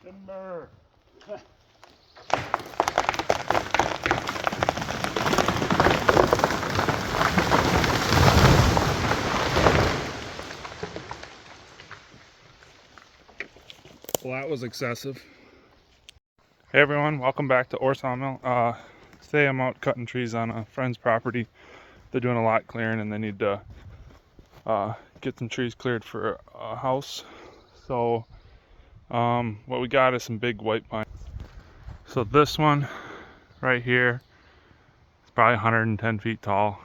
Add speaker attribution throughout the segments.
Speaker 1: Timber. Well, that was excessive. Hey everyone, welcome back to Ore Sawmill. Today I'm out cutting trees on a friend's property. They're doing a lot clearing and they need to get some trees cleared for a house. So what we got is some big white pine. So this one right here is probably 110 feet tall,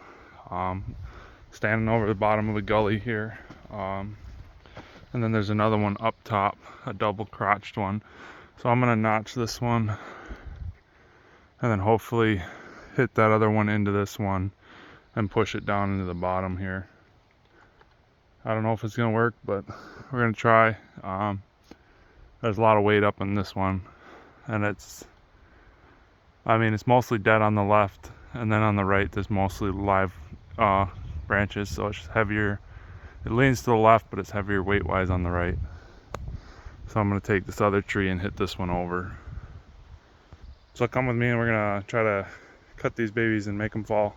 Speaker 1: standing over the bottom of the gully here. And then there's another one up top, a double crotched one. So I'm gonna notch this one and then hopefully hit that other one into this one and push it down into the bottom here. I don't know if it's gonna work, but we're gonna try. There's a lot of weight up in this one, and it's mostly dead on the left, and then on the right there's mostly live branches, so it's heavier. It leans to the left, but it's heavier weight-wise on the right. So I'm gonna take this other tree and hit this one over. So come with me and we're gonna try to cut these babies and make them fall.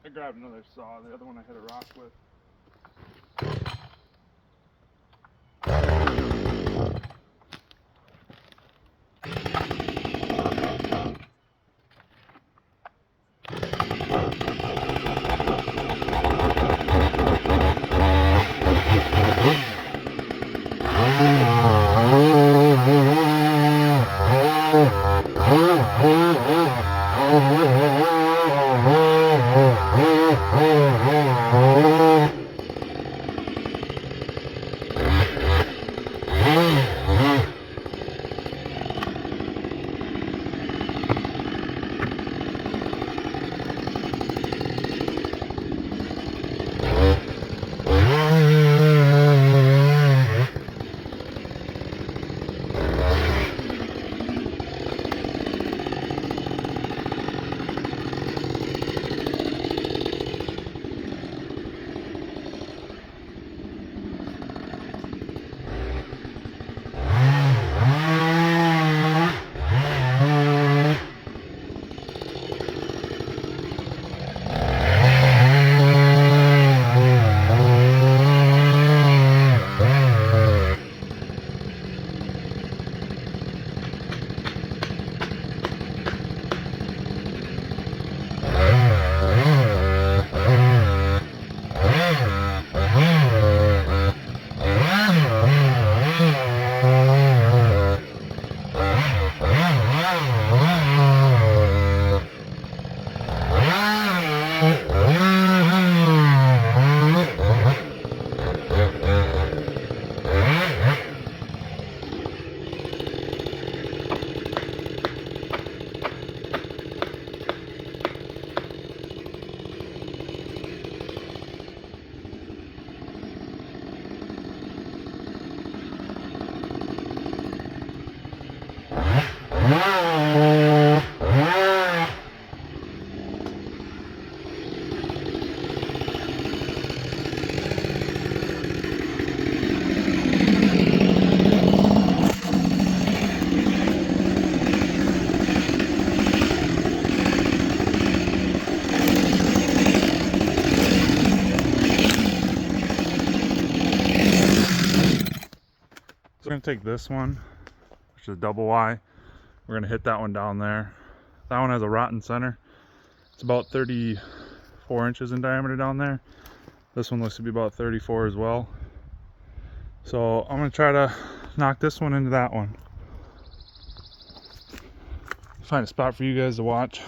Speaker 1: I grabbed another saw, the other one I hit a rock with. we're gonna take this one, which is a double Y. We're gonna hit that one down there. That one has a rotten center. It's about 34 inches in diameter down there. This one looks to be about 34 as well. So I'm gonna try to knock this one into that one. Find a spot for you guys to watch.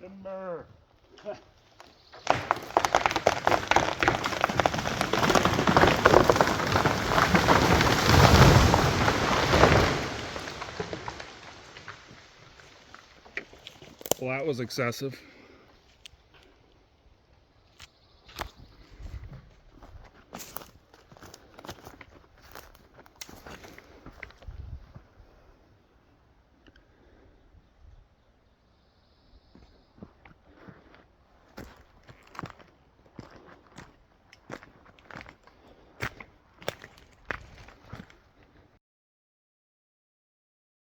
Speaker 1: Timber. Well, that was excessive.